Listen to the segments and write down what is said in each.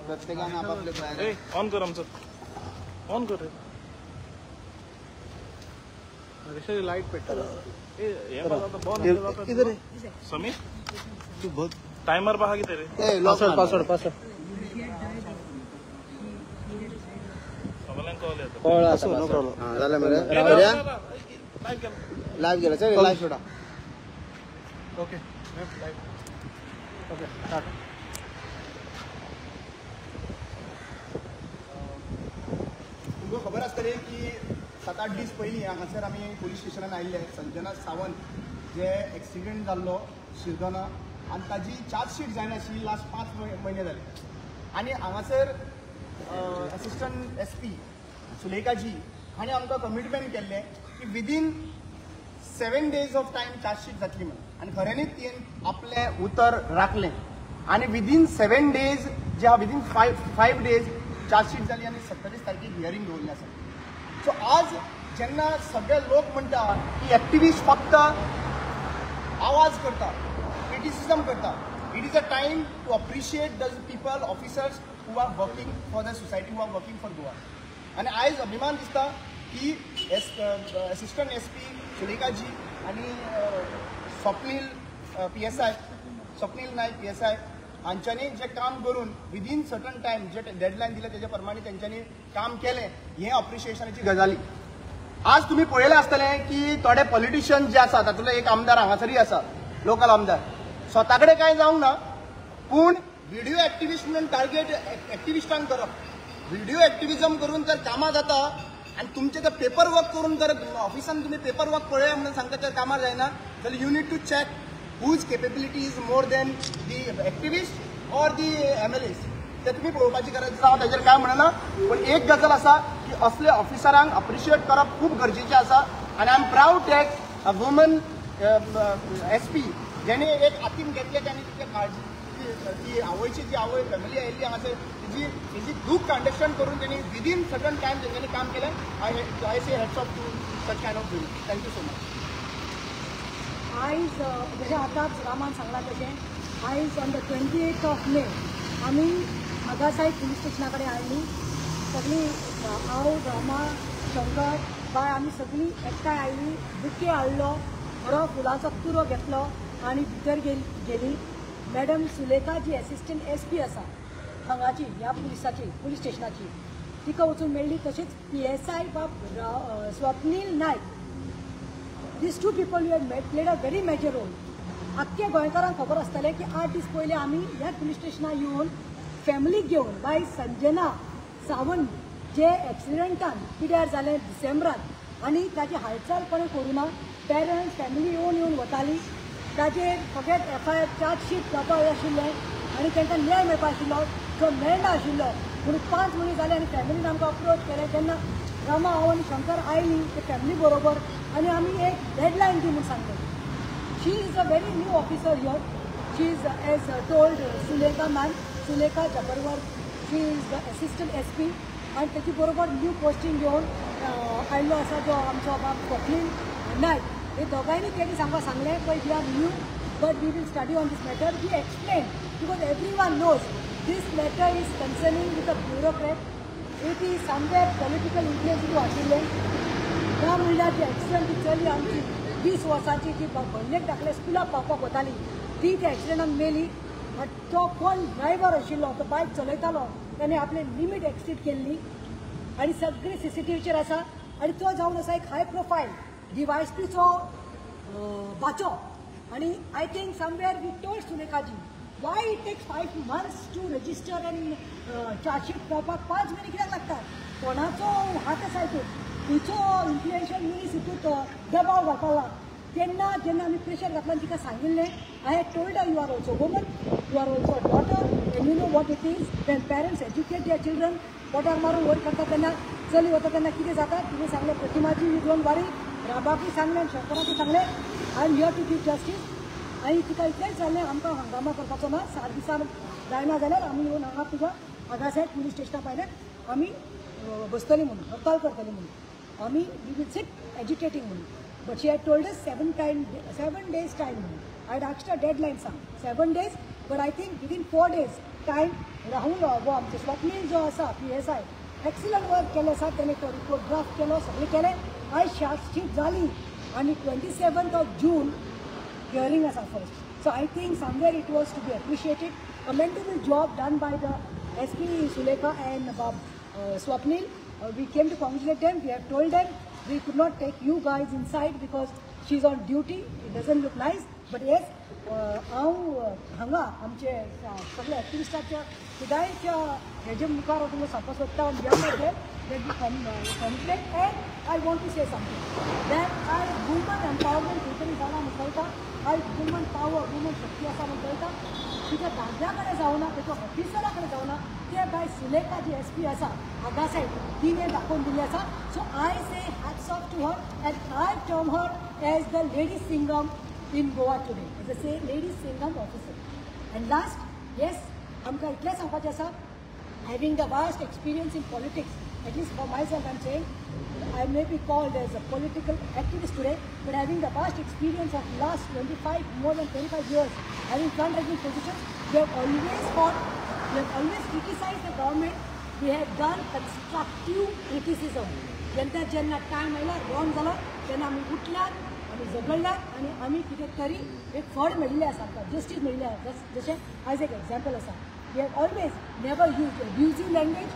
प्रत्येकाने आपापले ऑन कर आमचं ऑन कर रे लाईट पेटला इधर समीर तू बघ टाइमर पहा किती रे पासवर्ड झालं लाईव्ह गेला चल लाईव्ह सोडा ओके ओके स्टार्ट तुमकां खबर आसतली की 7-8 दीस पयलीं हांगासर आमी पुलीस स्टेशनान आयिल्ले संजना सावंत जे एक्सिडेंट जाल्लो शिरदोना आनी ताजी चार्जशीट जायना आशिल्ली लास्ट 5 म्हयने जाले आनी हांगासर असिस्टंट SP सुलेखाजी हांणी आमकां कमिटमेंट केल्लें की within 7 days of time chargesheet जातली म्हणून आनी खऱ्यांनीच तियेन आपलें उतर राखलें आनी विदीन 7 days जे विदीन 5 days चार्जशीट जाली आनी 27 तारखेक हियरींग दवरलें आसा सो आज जेन्ना सगळे लोक म्हणटा की एक्टिविस्ट फक्त आवाज करता क्रिटिसिजम करता it is a time to appreciate the people officers who are working for the society who are working for Goa आनी आयज अभिमान दिसता की असिस्टंट SP सुलेखाजी आनी स्वप्नील PSI स्वप्नील नायक PSI हांच्यांनी जे काम करून विदीन सर्टन टायम जे डेडलायन दिले तेजे प्रमाणे तेंच्यांनी काम केलें हे अप्रिशिएशनाची गजाली आज तुम्ही पळयलें आसतलें की थोडे पॉलिटिशियन जे आसा तातूंतलो एक आमदार हांगासरी आसा लोकल आमदार स्वता कडेन कांय जावंक ना पूण व्हिडिओ एक्टिविस्ट म्हणून टार्गेट एक्टिविस्टांक करप व्हिडिओ एक्टिविजम करून जर कामां जाता आनी तुमचे जर पेपर वर्क करून जर ऑफिसान तुम्ही पेपर वर्क पळया म्हणून सांगता तर कामां जायना जाल्यार you need to check whose capability is more than the activist or the MLAs ते तुम्ही पळोवपाची गरज आसा हांव ताजेर काय म्हणना पण एक गजाल आसा की असले ऑफिसरांक अप्रिशिएट करप खूब गरजेचें आसा आनी I am proud take a woman SP जेणे एक हातीन घेतले त्यांनी तिचे काळजी ती आवयची जी आवय फॅमिली आयिल्ली हांगासर तेजी दूख अंडरस्टँड करून त्यांनी विदीन सर्टन टायम तेंच्यांनी काम केलें I say hats off to such kind of people thank you so much आयज जशें आतांच रामान सांगलां तशें आयज on the 28th of May आमी आगासाय पुलीस स्टेशना कडेन आयलीं सगळीं हांव रामा शंकर बाय आमी सगळीं एकठांय आयलीं बुके हाडलो बरो फुलांचो तुरो घेतलो आनी भितर गेली मॅडम सुलेखा जी असिस्टंट SP आसा हांगाची ह्या पुलीस स्टेशनाची तिका वचून मेळ्ळी तशेंच PSI बाब स्वप्नील नायक These two people who had played a very major role. आख्ख्या गोंयकारांक खबर आसतलें की 8 दीस पयलीं आमी ह्या पुलीस स्टेशनार येवन फॅमिलीक घेवन बाय संजना सावंत जे एक्सिडेंटान पिड्यार जालें डिसेंबरान आनी ताची हालचाल कोणें करूना पेरंट्स फॅमिली येवन वताली ताजेर फकत FIR चार्जशीट जावपा आशिल्लें आनी तांकां न्याय मेळपा आशिल्लो जो मेळना आशिल्लो पूण 5 म्हयने जाले आनी फॅमिलीन आमकां अप्रोच केलें तेन्ना रामा हांव आनी शंकर आयलीं ते फॅमिली बरोबर आनी आमी एक डेडलायन दी म्हणून सांगलें she is a very new officer here she is as told Sulekha ma'am Sulekha जबरवर she is the assistant SP आनी तेची बरोबर न्यू पोस्टींग घेवन आयिल्लो आसा जो आमचो बाब स्वप्नील नायक हे दोगांयनी तेणी सांगपाक सांगलें पळय we are new but we will study on this matter we explain because everyone knows this matter is concerning with a bureaucrat it is somewhere political influence आशिल्लें ह्या म्हणल्यार जी एक्सिडंट ती चली आमची 20 वर्सांची जी भयणेक धाकले स्कुलाक पावपाक वताली ती त्या एक्सिडंटान मेली तो कोण ड्रायव्हर आशिल्लो तो बायक चलयतालो ताणें आपले लिमीट एक्सीड केल्ली आनी सगळी CCTVचेर आसा आनी तो जावन आसा एक हाय प्रोफायल DYSPचो बाचो आनी I think somewhere we told सुलेखाजी why it takes 5 months to register and chargesheet पावपाक 5 म्हयने कित्याक लागतात कोणाचो हात आसा हितून तिचो इन्फ्लुएन्शियल मनीस हितून दबाव घालपाक तेन्ना जेन्ना आमी प्रेशर घातलो आनी तिका सांगिल्लें I had told you are also woman you are also daughter and you know what it is when parents educate their children पोटार मारून वयर करता तेन्ना चली वता तेन्ना कितें जाता तिणें सांगलें प्रतिमाजी यू डोंट वरी राबाकी सांगलें आनी शंकराकी सांगलें I am here to give justice आनी तिका इतलेंच जालें आमकां हंगामा करपाचो ना 7 दिसां जायना जाल्यार आमी येवन हांगा तुज्या हांगासर पुलीस स्टेशना भायल्यान आमी बसतलीं म्हणून हडताल करतलीं म्हणून आमी वी वील सिट एज्युकेटींग म्हणून but she had told us 7 days time म्हणून I had asked a deadline सांग 7 days but I think within 4 days time Rahul वो आमचे स्वप्नील जो आसा PSI एक्सिलंट वर्क केलें आसा तेणें तो रिपोर्ट ड्राफ्ट केलो सगळें केलें आयज चार्जशीट जाली आनी 27th of June हियरिंग आसा first. So I think somewhere it was to be appreciated. Commendable job done by the SP Sulekha and Swapnil. We came to congratulate them. We have told them we could not take you guys inside because she's on duty. It doesn't look nice. But yes, हांगा आमचे सगळे एक्टिविस्टाच्या सुदायच्या हेजे मुखार तुमकां सांगपाक सोदता on behalf of that we complain and I want to say something that I woman empowerment खंय जालां म्हणटा आयज वुमन पावर वुमन शक्ती आसा म्हणटा तिच्या दादल्या कडेन जावना तेच्या ऑफिसरा कडेन जावना ते बाय सुलेखा जी SP आसा हांगा सायड तिणें दाखोवन दिली आसा. So I say hats off to her and I term her as the lady Singham in Goa today as I say ladies singam officer. And last, yes, आमकां इतलें सांगपाचें आसा having the vast experience in politics, at least for myself I'm saying I may be called as a political activist today, but having the vast experience of last more than 25 years having fundraising positions, we have always fought, we have always criticized the government, we have done constructive criticism. जेन्ना time आयला wrong जालो तेन्ना आमी उठल्यात आमी झगडल्यात आनी आमी कितें तरी एक फळ मेळिल्लें आसा आमकां जस्टीस मेळिल्लें आसा. जशें आयज एक एग्जाम्पल आसा we have always never use abusive language,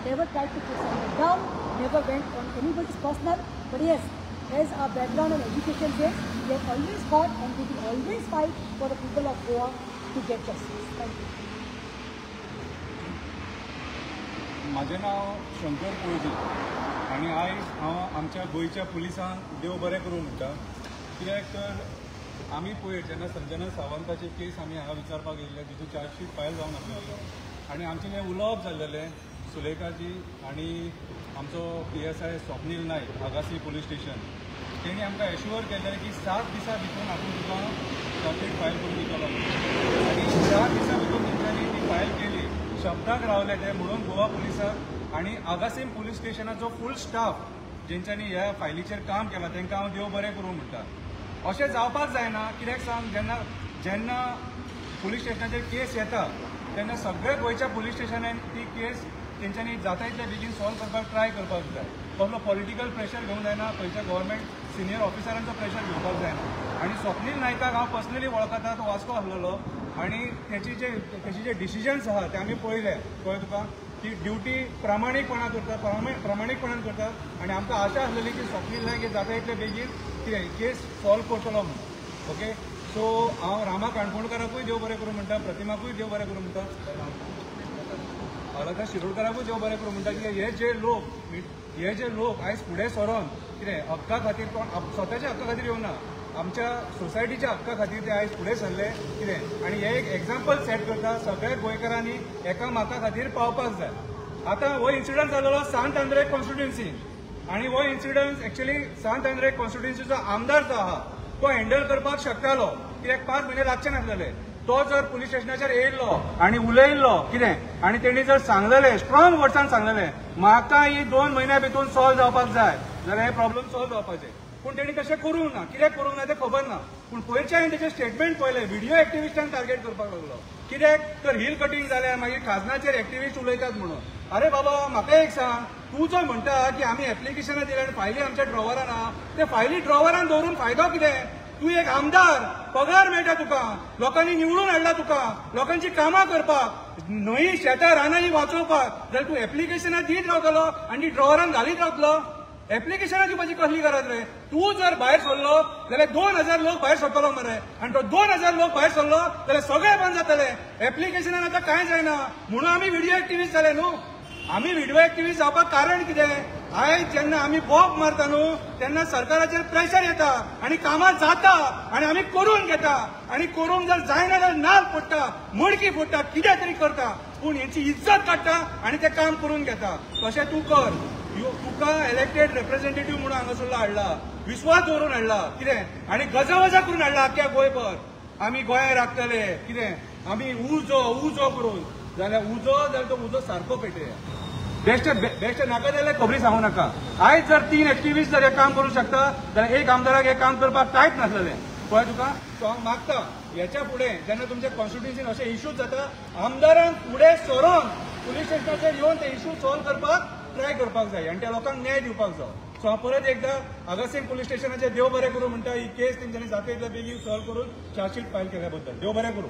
never try to put someone down, never went on anybody's personal. But yes, as our background on education says we have always fought and we will always fight for the people of Goa to get justice. Thank you. माझे नाव शंकर पोळजी आणि आयज हांव आमच्या गोयच्या पुलिसांक देव बरें करूं म्हणटा. कित्याक तर आमी पळय जेन्ना संजना सावंताची केस आमी हांगा विचारपाक येयल्ले तितून चार्जशीट फायल जावन आसलेली आनी आमचें हें उलोवप जाल्लेलें सुलेखाजी आनी आमचो PSI स्वप्नील नायक आगासी पुलीस स्टेशन तेणी आमकां एश्युअर केल्लें की 7 दिसां भितर आपूण तुका चार्जशीट फायल करून दितलो आनी 7 दिसां भितर तेंच्यांनी ती फायल केली. शब्दाक रावले ते म्हणून गोवा पुलिसाक आनी आगासीम पुलीस स्टेशनाचो फूल स्टाफ जेंच्यांनी ह्या फायलीचेर काम केलां तांकां हांव देव बरें करूं म्हणटा. अशें जावपाक जायना. कित्याक सांग, जेन्ना पुलीस स्टेशनाचेर केस येता तेन्ना सगळ्या गोंयच्या पुलीस स्टेशनान ती केस तेंच्यांनी जाता तितले बेगीन सॉल्व करपाक ट्राय करपाक जाय. कसलो पॉलिटिकल प्रेशर घेवंक जायना, खंयच्या गव्हर्मेंट सिनियर ऑफिसरांचो प्रेशर घेवपाक जायना. आनी स्वप्नील नायकाक हांव पर्सनली वळखता, तो वास्को आसलेलो आनी तेची जे डिसिजन्स आहा ते आमी पळयले. कळ्ळें तुका ती ड्युटी प्रामाणीकपणान करता आनी आमकां आशा आसलेली की स्वप्नील नायक जाता तितले बेगीन कितें केस सॉल्व करतलो म्हणून. ओके, सो हांव रामा काणकोणकाराकूय देव बरें करूं म्हणटा, प्रतिमाकूय देव बरें करूं म्हणटा, अलका शिरोडकाराकूय देव बरें करूं म्हणटा. कित्याक हे जे लोक आयज फुडें सरोन कितें हक्का खातीर स्वताच्या हक्का खातीर येवना, आमच्या सोसायटीच्या हक्का खातीर ते आयज फुडें सरले कितें आनी हे एक एग्जाम्पल सेट करता. सगळ्या गोंयकारांनी एकामेका खातीर पावपाक जाय. आतां हो इन्सिडंट जालोलो सांत आंद्रे कॉन्स्टिट्युएन्सी आनी हो इन्सिडंट एक्चुअली सांत आंद्रे कॉन्स्टिट्युएन्सीचो आमदार जो आहा तो हँडल करपाक शकतालो, कित्याक 5 म्हयने लागचे नासलेले. तो जर पुलीस स्टेशनाचेर येयल्लो आनी उलयल्लो कितें आनी तेणी जर सांगलेलें स्ट्रॉंग वर्ड्सान सांगलेलें म्हाका ही 2 म्हयन्या भितर सॉल्व जावपाक जाय जाल्यार हे प्रॉब्लम सॉल्व जावपाचे. पूण तेणी तशें करूंक ना. कित्याक करूंक ना तें खबर ना. पूण पयरचे हांवें तेचे स्टेटमेंट पळयले, व्हिडिओ एक्टिविस्टांक टार्गेट करपाक लागलो. कित्याक तर हिल कटींग जाल्यार मागीर खाजनाचेर एक्टिविस्ट उलयतात म्हणून. अरे बाबा, म्हाका एक सांग, तूं जो म्हणटा की आमी एप्लिकेशनां दिल्या आनी फायली आमच्या ड्रॉवरान आहा, ते फायली ड्रॉवरान दवरून फायदो कितें? तूं एक आमदार, पगार मेळटा तुका, लोकांनी निवडून हाडला तुका लोकांची कामां करपाक, न्हंय शेतां रानांनी वाचोवपाक, जाल्यार तूं एप्लिकेशनां दीत रावतलो आनी ड्रॉवरान घालीत रावतलो. एप्लिकेशनां दिवपाची कसली गरज रे? तूं जर भायर सरलो जाल्यार 2000 लोक भायर सरतलो मरे, आनी तो 2000 लोक भायर सरलो जाल्यार सगळें बंद जातले. एप्लिकेशनान आतां कांय जायना म्हणून आमी व्हिडिओ एक्टिविस्ट जाले न्हू. आमी व्हिडिओ एक्टिविस्ट जावपाक कारण कितें? आयज जेन्ना आमी बॉब मारता न्हू तेन्ना सरकाराचेर प्रेशर येता आनी कामां जाता आनी आमी करून घेता आनी करूंक जर जायना जाल्यार नाल फोडटा, मडकी फोडटा, कितें तरी करता, पूण हेची इज्जत काडटा आनी तें काम करून घेता. तशें तूं कर. तुका इलेक्टेड रिप्रेझेंटेटिव्ह म्हणून हांगासरलो हाडला, विश्वास दवरून हाडला कितें आनी गजावजा करून हाडला आख्ख्या गोंयभर. आमी गोंया राखतले कितें, आमी उजो करून जाल्यार तो उजो सारको पेटया. बेश्टे नाका जाल्यार खबरी सांगू नाका. आयज जर 3 एक्टिविस्ट जर हे काम करूंक शकता जाल्यार एक आमदाराक हे काम करपाक कांयच नासलेलें. पळय तुका सो हांव मागता ह्याच्या फुडें जेन्ना तुमच्या कॉन्स्टिट्युन्सीन अशे इश्यूज जाता आमदारांक फुडें सरोन पुलीस स्टेशनाचेर येवन ते इश्यू सॉल्व करपाक ट्राय करपाक जाय आनी त्या लोकांक न्याय दिवपाक जाय. सो हांव परत एकदा आगासीन पुलीस स्टेशनाचेर देव बरें करूं म्हणटा. ही केस तेंच्यांनी जाता तितले बेगीन सॉल्व करून चार्जशीट फायल केल्या बद्दल देव बरें करूं.